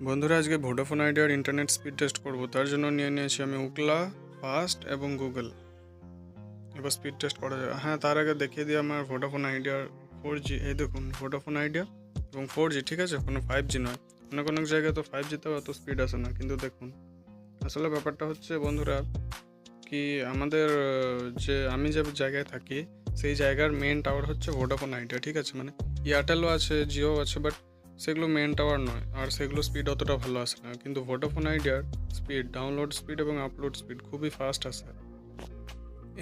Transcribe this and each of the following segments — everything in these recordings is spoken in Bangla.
বন্ধুরা, আজকে ভোডাফোন আইডিয়ার ইন্টারনেট স্পিড টেস্ট করব। তার জন্য নিয়ে নিয়েছি আমি উকলা, ফাস্ট এবং গুগল। এবার স্পিড টেস্ট করা যাবে। হ্যাঁ, তার আগে দেখিয়ে দিই আমার ভোডাফোন আইডিয়ার 4G। এই দেখুন, ভোডাফোন আইডিয়া এবং 4G, ঠিক আছে, কোনো 5G নয়। অনেক অনেক জায়গায় তো 5Gতেও অত স্পিড আসে না, কিন্তু দেখুন আসলে ব্যাপারটা হচ্ছে বন্ধুরা কি, আমাদের যে আমি যে জায়গায় থাকি সেই জায়গার মেন টাওয়ার হচ্ছে ভোডাফোন আইডিয়া, ঠিক আছে। মানে এয়ারটেলও আছে, জিও আছে, বাট সেগুলো মেন টাওয়ার নয়, আর সেগুলো স্পিড অতটা ভালো আসে না। কিন্তু ভোডাফোন আইডিয়ার স্পিড, ডাউনলোড স্পিড এবং আপলোড স্পিড খুবই ফাস্ট আসে।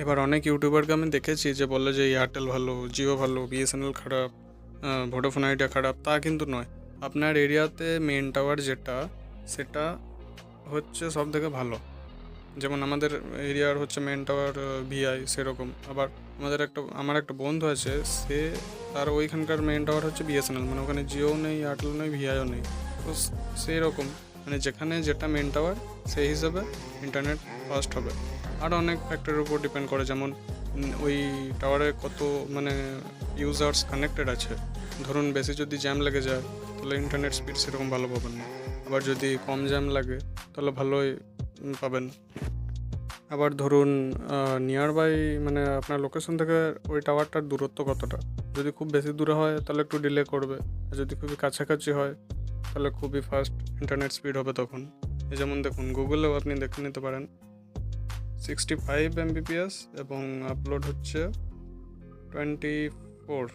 এবার অনেক ইউটিউবারকে আমি দেখেছি যে বলে যে এয়ারটেল ভালো, জিও ভালো, বিএসএনএল খারাপ, ভোডাফোন আইডিয়া খারাপ। তা কিন্তু নয়। আপনার এরিয়াতে মেন টাওয়ার যেটা, সেটা হচ্ছে সব থেকে ভালো। যেমন আমাদের এরিয়ার হচ্ছে মেন টাওয়ার ভিআই, সেরকম। আবার আমার একটা বন্ধু আছে, তার ওইখানকার মেন টাওয়ার হচ্ছে বিএসএনএল, মানে ওখানে জিও নেই, এয়ারটেল নেই, ভিআইও নেই। তো সেই রকম, মানে যেখানে যেটা মেন টাওয়ার সেই হিসাবে ইন্টারনেট ফাস্ট হবে। আর অনেক ফ্যাক্টরের উপর ডিপেন্ড করে, যেমন ওই টাওয়ারে কত মানে ইউজার্স কানেক্টেড আছে। ধরুন বেশি যদি জ্যাম লেগে যায় তাহলে ইন্টারনেট স্পিড সেরকম ভালো পাবেন না। আবার যদি কম জ্যাম লাগে তাহলে ভালোই পাবেন। আবার ধরুন নিয়ার বাই, মানে আপনার লোকেশন থেকে ওই টাওয়ারটার দূরত্ব কতটা। যদি খুব বেশি দূরে হয় তাহলে একটু ডিলে করবে, আর যদি খুবই কাছাকাছি হয় তাহলে খুবই ফাস্ট ইন্টারনেট স্পিড হবে তখন। এই যেমন দেখুন, গুগলেও আপনি দেখে নিতে পারেন 65 Mbps এবং আপলোড হচ্ছে 24।